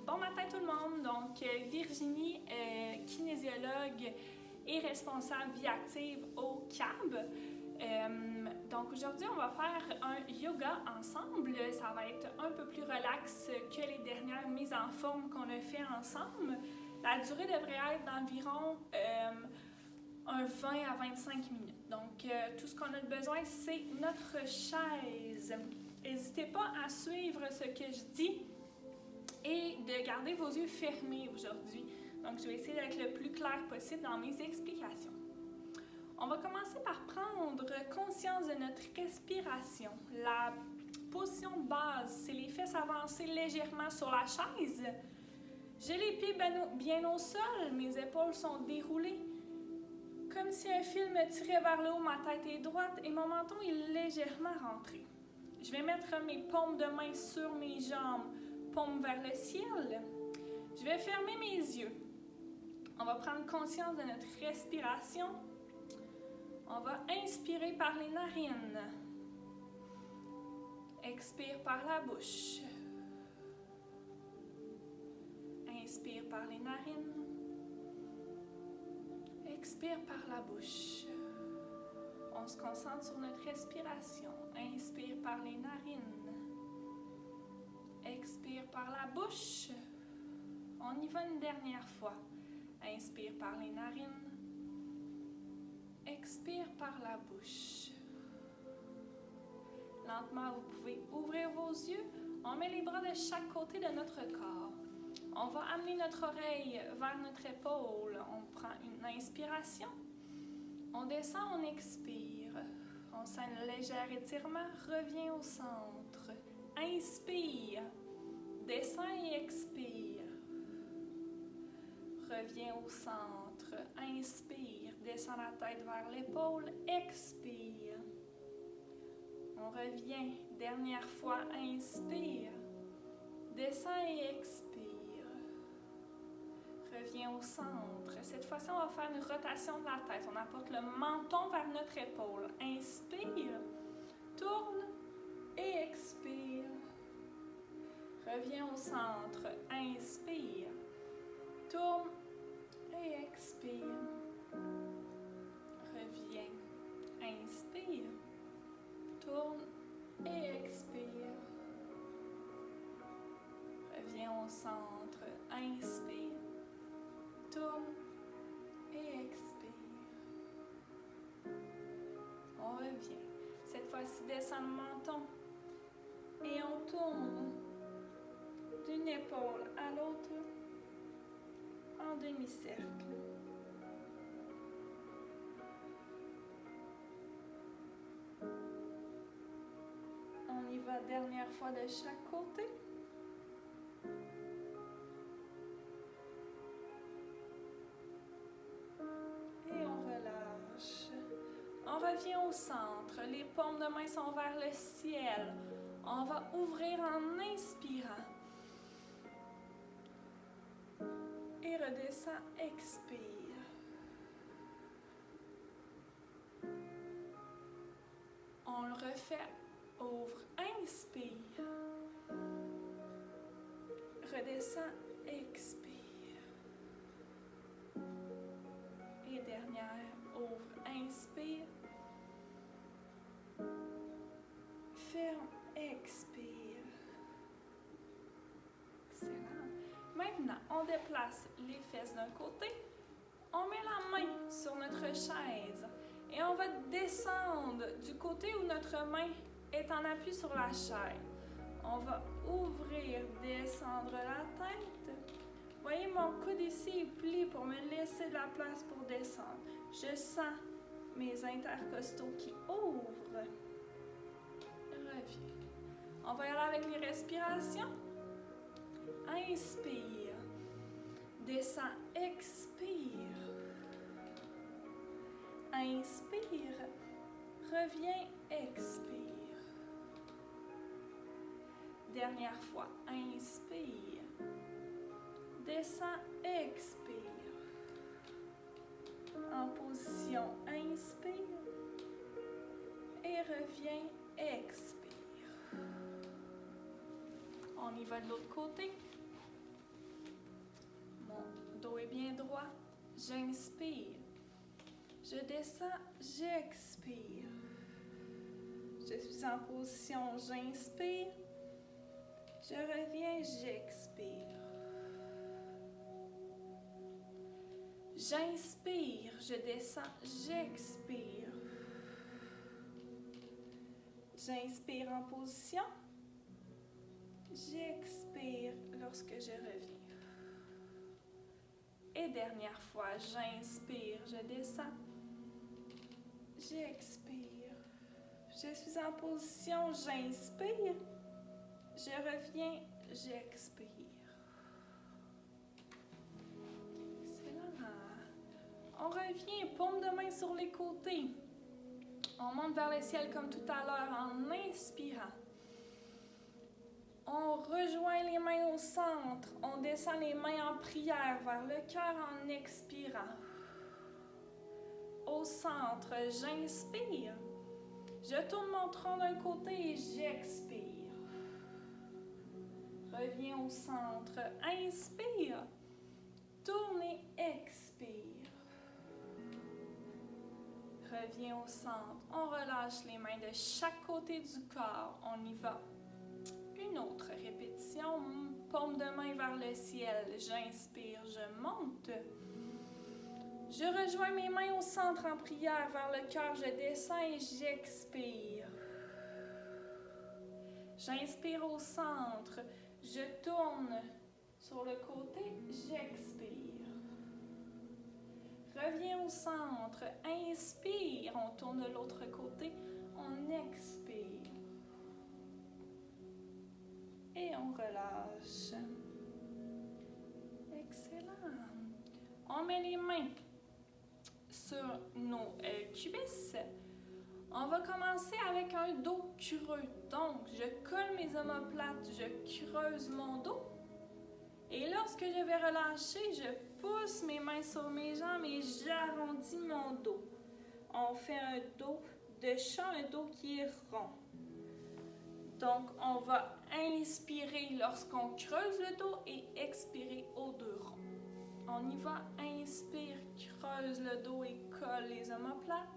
Bon matin tout le monde, donc Virginie, kinésiologue et responsable Vie Active au CAB. Donc aujourd'hui on va faire un yoga ensemble, ça va être un peu plus relax que les dernières mises en forme qu'on a fait ensemble. La durée devrait être d'environ un 20 à 25 minutes. Donc tout ce qu'on a besoin c'est notre chaise. N'hésitez pas à suivre ce que je dis et de garder vos yeux fermés aujourd'hui. Donc, je vais essayer d'être le plus clair possible dans mes explications. On va commencer par prendre conscience de notre respiration. La position de base, c'est les fesses avancées légèrement sur la chaise. J'ai les pieds bien au sol, mes épaules sont déroulées. Comme si un fil me tirait vers le haut, ma tête est droite et mon menton est légèrement rentré. Je vais mettre mes paumes de main sur mes jambes, paumes vers le ciel. Je vais fermer mes yeux. On va prendre conscience de notre respiration. On va inspirer par les narines. Expire par la bouche. Inspire par les narines. Expire par la bouche. On se concentre sur notre respiration. Inspire par les narines. Expire par la bouche. On y va une dernière fois. Inspire par les narines. Expire par la bouche. Lentement, vous pouvez ouvrir vos yeux. On met les bras de chaque côté de notre corps. On va amener notre oreille vers notre épaule. On prend une inspiration. On descend, on expire. On sent un léger étirement. Reviens au centre. Inspire. Descends et expire. Reviens au centre. Inspire. Descends la tête vers l'épaule. Expire. On revient. Dernière fois. Inspire. Descends et expire. Reviens au centre. Cette fois-ci, on va faire une rotation de la tête. On apporte le menton vers notre épaule. Inspire. Tourne et expire. Reviens au centre. Inspire. Tourne et expire. Reviens. Inspire. Tourne et expire. Reviens au centre. Inspire. Tourne et expire. On revient. Cette fois-ci, descend le menton et on tourne d'une épaule à l'autre en demi-cercle. On y va dernière fois de chaque côté. Et on relâche. On revient au centre. Les paumes de main sont vers le ciel. On va ouvrir en inspirant. Et redescend, expire. On le refait, ouvre, inspire. Redescend, expire. Et dernière, ouvre, inspire. Ferme, expire. Excellent. Maintenant, on déplace les fesses d'un côté. On met la main sur notre chaise. Et on va descendre du côté où notre main est en appui sur la chaise. On va ouvrir, descendre la tête. Voyez, mon coude ici est plié pour me laisser de la place pour descendre. Je sens mes intercostaux qui ouvrent. Reviens. On va y aller avec les respirations. Inspire. Descends, expire. Inspire. Reviens, expire. Dernière fois. Inspire. Descends, expire. En position, inspire. Et reviens, expire. On y va de l'autre côté. dos est bien droit. J'inspire. Je descends, j'expire. Je suis en position, j'inspire. Je reviens, j'expire. J'inspire, je descends, j'expire. J'inspire en position. J'expire lorsque je reviens. Et dernière fois, j'inspire, je descends. J'expire. Je suis en position, j'inspire. Je reviens, j'expire. Excellent. On revient, paume de main sur les côtés. On monte vers le ciel comme tout à l'heure en inspirant. On rejoint les mains au centre. On descend les mains en prière vers le cœur en expirant. Au centre, j'inspire. Je tourne mon tronc d'un côté et j'expire. Reviens au centre. Inspire. Tourne et expire. Reviens au centre. On relâche les mains de chaque côté du corps. On y va. Une autre répétition. Paume de main vers le ciel. J'inspire, je monte. Je rejoins mes mains au centre en prière vers le cœur. Je descends et j'expire. J'inspire au centre. Je tourne sur le côté. J'expire. Reviens au centre. Inspire. On tourne de l'autre côté. On expire. Et on relâche. Excellent. On met les mains sur nos cuisses. On va commencer avec un dos creux. Donc, je colle mes omoplates, je creuse mon dos. Et lorsque je vais relâcher, je pousse mes mains sur mes jambes et j'arrondis mon dos. On fait un dos de chat, un dos qui est rond. Donc, on va inspirer lorsqu'on creuse le dos et expirer aux deux ronds. On y va, inspire, creuse le dos et colle les omoplates.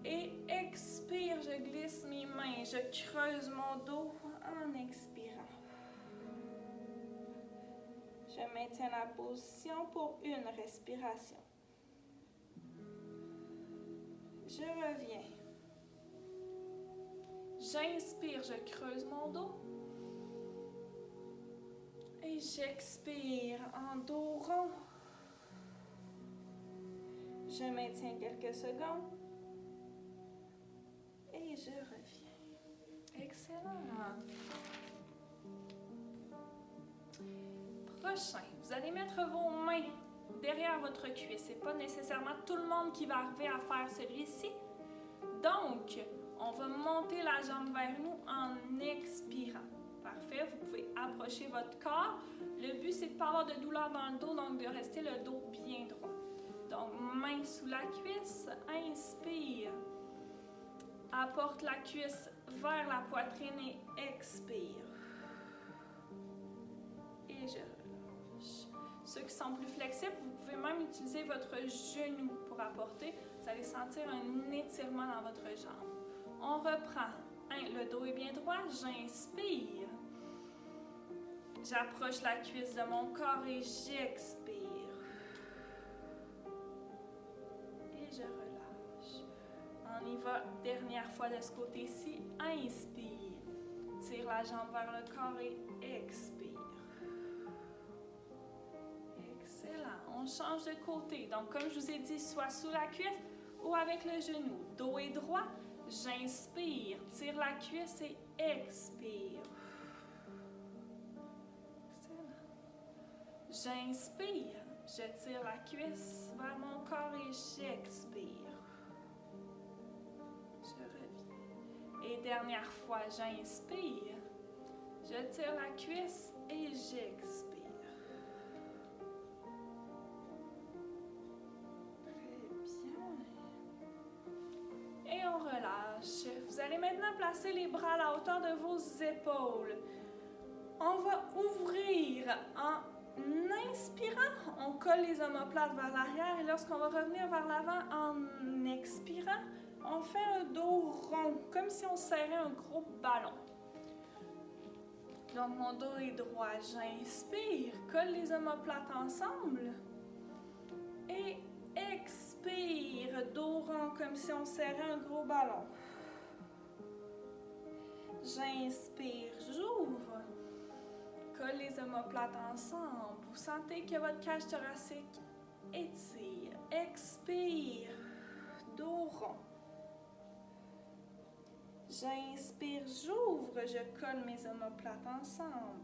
Et expire, je glisse mes mains, je creuse mon dos en expirant. Je maintiens la position pour une respiration. Je reviens. J'inspire, je creuse mon dos. Et j'expire en dos rond. Je maintiens quelques secondes. Et je reviens. Excellent. Prochain, vous allez mettre vos mains derrière votre cuisse. Ce n'est pas nécessairement tout le monde qui va arriver à faire celui-ci. Donc, on va monter la jambe vers nous en expirant. Parfait, vous pouvez approcher votre corps. Le but, c'est de ne pas avoir de douleur dans le dos, donc de rester le dos bien droit. Donc, main sous la cuisse, inspire. Apporte la cuisse vers la poitrine et expire. Et je relâche. Ceux qui sont plus flexibles, vous pouvez même utiliser votre genou pour apporter. Vous allez sentir un étirement dans votre jambe. On reprend. Le dos est bien droit. J'inspire. J'approche la cuisse de mon corps et j'expire. Et je relâche. On y va. Dernière fois de ce côté-ci. Inspire. Tire la jambe vers le corps et expire. Excellent. On change de côté. Donc, comme je vous ai dit, soit sous la cuisse ou avec le genou. Dos est droit. J'inspire. Tire la cuisse et expire. J'inspire, je tire la cuisse vers mon corps et j'expire. Je reviens. Et dernière fois, j'inspire, je tire la cuisse et j'expire. Très bien. Et on relâche. Vous allez maintenant placer les bras à la hauteur de vos épaules. On va ouvrir en inspirant, on colle les omoplates vers l'arrière et lorsqu'on va revenir vers l'avant en expirant, on fait un dos rond, comme si on serrait un gros ballon. Donc mon dos est droit, j'inspire, colle les omoplates ensemble et expire, dos rond, comme si on serrait un gros ballon. J'inspire, j'ouvre. Colle les omoplates ensemble. Vous sentez que votre cage thoracique étire. Expire. Dos rond. J'inspire, j'ouvre. Je colle mes omoplates ensemble.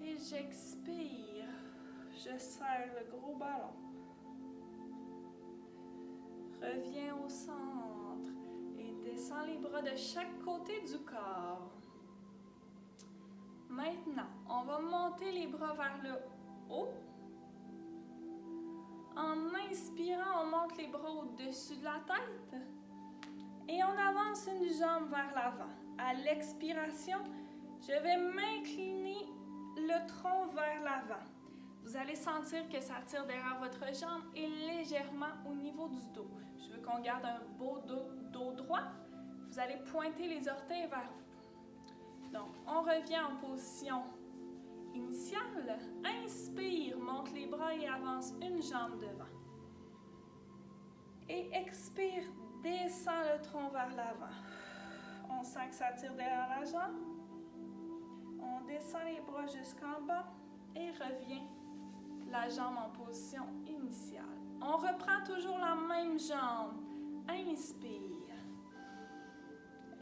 Et j'expire. Je serre le gros ballon. Reviens au centre et descends les bras de chaque côté du corps. Maintenant, on va monter les bras vers le haut. En inspirant, on monte les bras au-dessus de la tête. Et on avance une jambe vers l'avant. À l'expiration, je vais m'incliner le tronc vers l'avant. Vous allez sentir que ça tire derrière votre jambe et légèrement au niveau du dos. Je veux qu'on garde un beau dos droit. Vous allez pointer les orteils vers vous. Donc, on revient en position initiale. Inspire, monte les bras et avance une jambe devant. Et expire, descend le tronc vers l'avant. On sent que ça tire derrière la jambe. On descend les bras jusqu'en bas et revient la jambe en position initiale. On reprend toujours la même jambe. Inspire.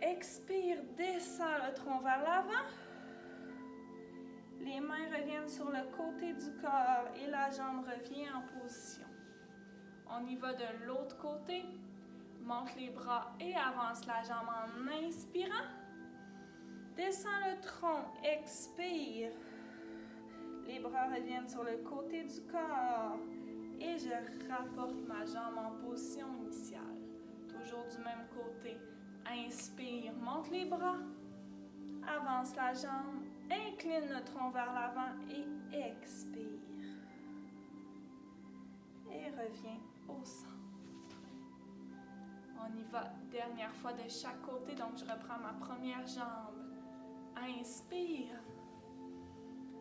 Expire, descend le tronc vers l'avant. Les mains reviennent sur le côté du corps et la jambe revient en position. On y va de l'autre côté. Monte les bras et avance la jambe en inspirant. Descend le tronc, expire. Les bras reviennent sur le côté du corps et je rapporte ma jambe en position initiale. Toujours du même côté. Inspire, monte les bras, avance la jambe, incline le tronc vers l'avant et expire. Et reviens au centre. On y va, dernière fois de chaque côté, donc je reprends ma première jambe. Inspire.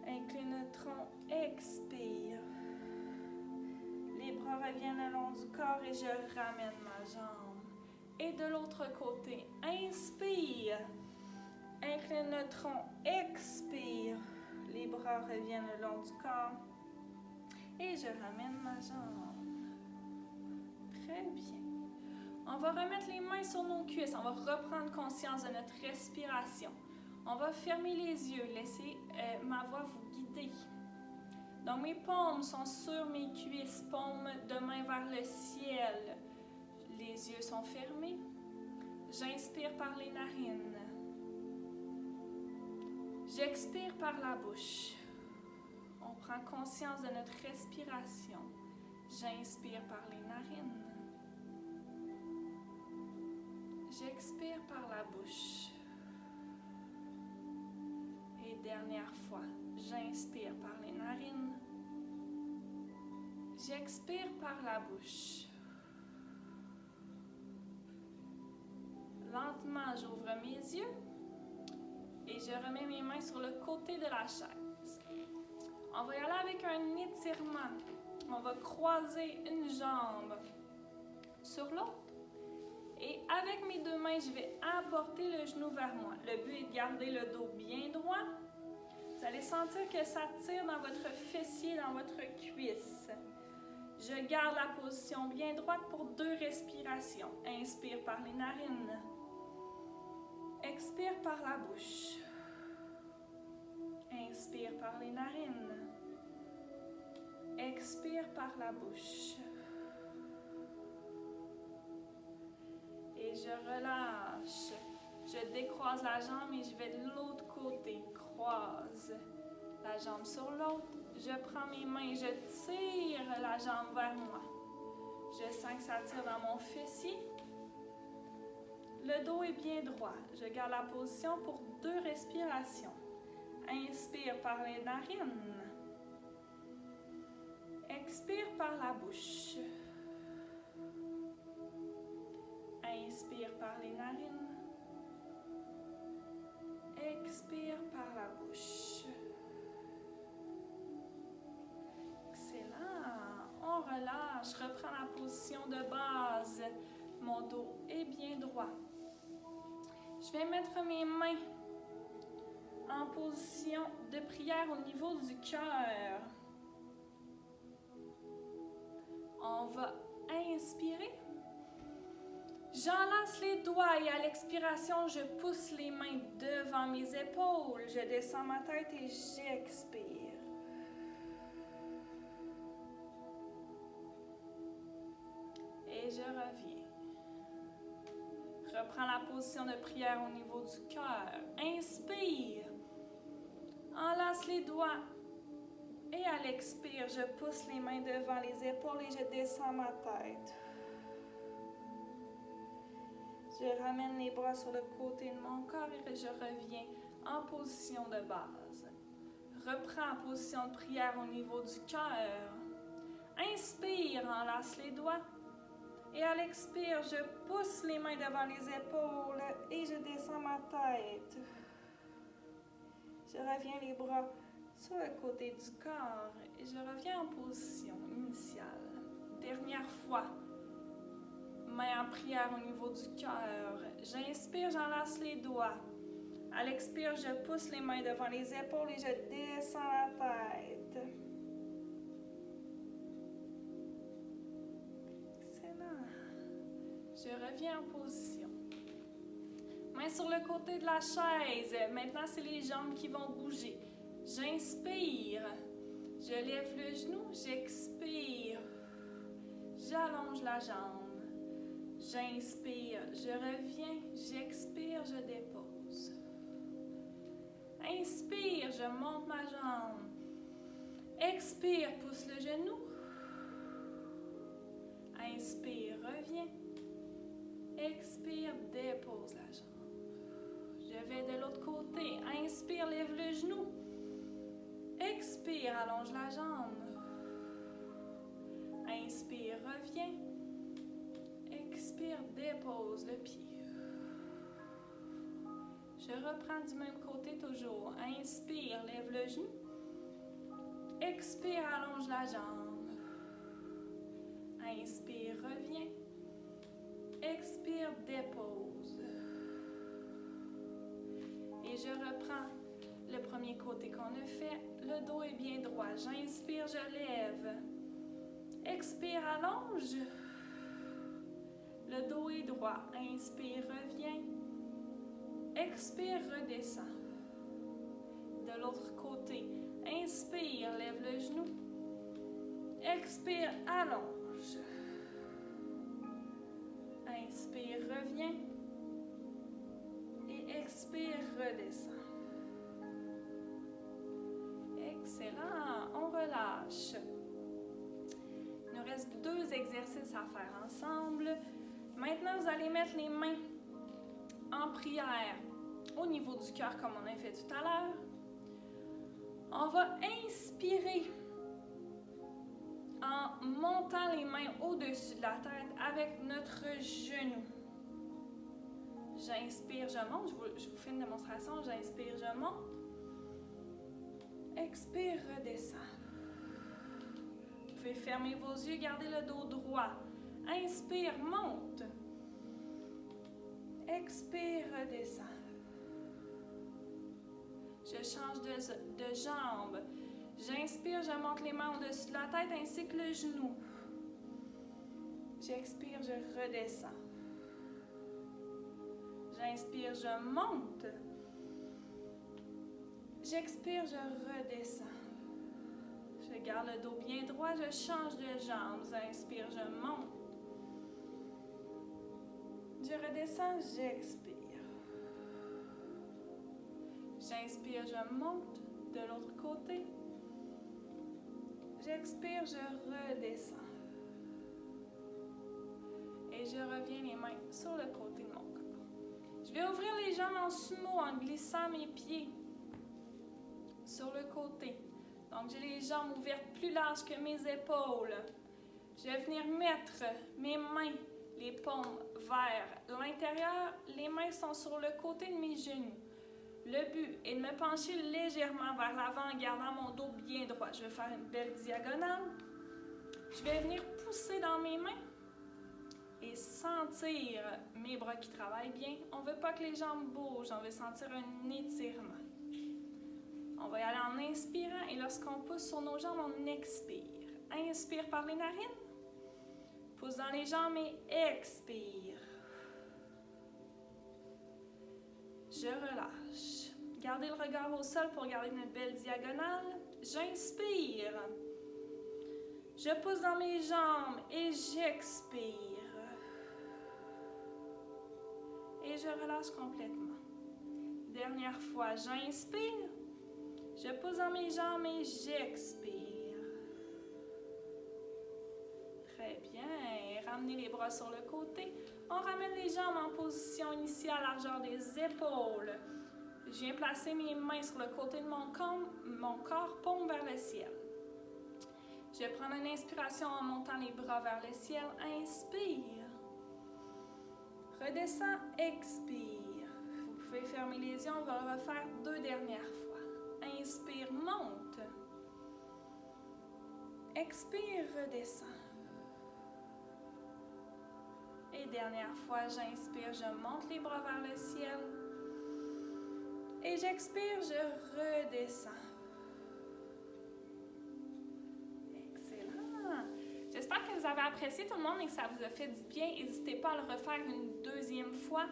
Incline le tronc, expire. Les bras reviennent le long du corps et je ramène ma jambe. Et de l'autre côté, inspire. Incline le tronc, expire. Les bras reviennent le long du corps et je ramène ma jambe. Très bien. On va remettre les mains sur nos cuisses. On va reprendre conscience de notre respiration. On va fermer les yeux, laisser ma voix vous guider. Donc mes paumes sont sur mes cuisses, paumes de main vers le ciel. Les yeux sont fermés. J'inspire par les narines. J'expire par la bouche. On prend conscience de notre respiration. J'inspire par les narines. J'expire par la bouche. Et dernière fois, j'inspire par les narines. J'expire par la bouche. Lentement, j'ouvre mes yeux et je remets mes mains sur le côté de la chaise. On va y aller avec un étirement. On va croiser une jambe sur l'autre. Et avec mes deux mains, je vais apporter le genou vers moi. Le but est de garder le dos bien droit. Vous allez sentir que ça tire dans votre fessier, dans votre cuisse. Je garde la position bien droite pour 2 respirations. Inspire par les narines. Expire par la bouche. Inspire par les narines. Expire par la bouche. Et je relâche. Je décroise la jambe et je vais de l'autre côté. Croise la jambe sur l'autre. Je prends mes mains et je tire la jambe vers moi. Je sens que ça tire dans mon fessier. Le dos est bien droit. Je garde la position pour 2 respirations. Inspire par les narines. Expire par la bouche. Inspire par les narines. Expire par la bouche. Excellent. On relâche. Reprends la position de base. Mon dos est bien droit. Je vais mettre mes mains en position de prière au niveau du cœur. On va inspirer. J'enlace les doigts et à l'expiration, je pousse les mains devant mes épaules. Je descends ma tête et j'expire. Et je reviens. Reprends la position de prière au niveau du cœur. Inspire. Enlace les doigts. Et à l'expire, je pousse les mains devant les épaules et je descends ma tête. Je ramène les bras sur le côté de mon corps et je reviens en position de base. Reprends en position de prière au niveau du cœur. Inspire, enlace les doigts. Et à l'expire, je pousse les mains devant les épaules et je descends ma tête. Je reviens les bras sur le côté du corps et je reviens en position initiale. Dernière fois. Main en prière au niveau du cœur. J'inspire, j'enlace les doigts. À l'expire, je pousse les mains devant les épaules et je descends la tête. Excellent. Je reviens en position. Main sur le côté de la chaise. Maintenant, c'est les jambes qui vont bouger. J'inspire. Je lève le genou. J'expire. J'allonge la jambe. J'inspire, je reviens, j'expire, je dépose. Inspire, je monte ma jambe. Expire, pousse le genou. Inspire, reviens. Expire, dépose la jambe. Je vais de l'autre côté. Inspire, lève le genou. Expire, allonge la jambe. Inspire, reviens. Expire, dépose le pied. Je reprends du même côté toujours. Inspire, lève le genou. Expire, allonge la jambe. Inspire, reviens. Expire, dépose. Et je reprends le premier côté qu'on a fait. Le dos est bien droit. J'inspire, je lève. Expire, allonge. Le dos est droit. Inspire, reviens. Expire, redescend. De l'autre côté. Inspire, lève le genou. Expire, allonge. Inspire, reviens. Et expire, redescend. Excellent. On relâche. Il nous reste 2 exercices à faire ensemble. Maintenant, vous allez mettre les mains en prière au niveau du cœur comme on a fait tout à l'heure. On va inspirer en montant les mains au-dessus de la tête avec notre genou. J'inspire, je monte. Je vous fais une démonstration. J'inspire, je monte. Expire, redescend. Vous pouvez fermer vos yeux, gardez le dos droit. Inspire, monte. Expire, redescend. Je change de jambe. J'inspire, je monte les mains au-dessus de la tête ainsi que le genou. J'expire, je redescends. J'inspire, je monte. J'expire, je redescends. Je garde le dos bien droit, je change de jambe. J'inspire, je monte. Je redescends, j'expire. J'inspire, je monte de l'autre côté. J'expire, je redescends. Et je reviens les mains sur le côté de mon corps. Je vais ouvrir les jambes en sumo en glissant mes pieds. sur le côté. Donc, j'ai les jambes ouvertes plus larges que mes épaules. Je vais venir mettre mes mains, les paumes vers l'intérieur. Les mains sont sur le côté de mes genoux. Le but est de me pencher légèrement vers l'avant en gardant mon dos bien droit. Je vais faire une belle diagonale. Je vais venir pousser dans mes mains et sentir mes bras qui travaillent bien. On ne veut pas que les jambes bougent, on veut sentir un étirement. On va y aller en inspirant et lorsqu'on pousse sur nos jambes, on expire. Inspire par les narines, pousse dans les jambes et expire. Je relâche. Gardez le regard au sol pour garder une belle diagonale. J'inspire. Je pousse dans mes jambes et j'expire. Et je relâche complètement. Dernière fois, j'inspire. Je pousse dans mes jambes et j'expire. Très bien. Ramenez les bras sur le côté. On ramène les jambes en position initiale, largeur des épaules. Je viens placer mes mains sur le côté de mon corps, paume vers le ciel. Je vais prendre une inspiration en montant les bras vers le ciel. Inspire. Redescends, expire. Vous pouvez fermer les yeux, on va le refaire 2 dernières fois. Inspire, monte. Expire, redescends. Et dernière fois, j'inspire, je monte les bras vers le ciel. Et j'expire, je redescends. Excellent. J'espère que vous avez apprécié tout le monde et que ça vous a fait du bien. N'hésitez pas à le refaire une 2e fois.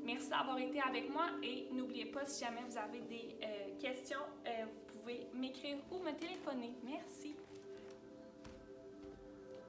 Merci d'avoir été avec moi et n'oubliez pas, si jamais vous avez des questions, vous pouvez m'écrire ou me téléphoner. Merci.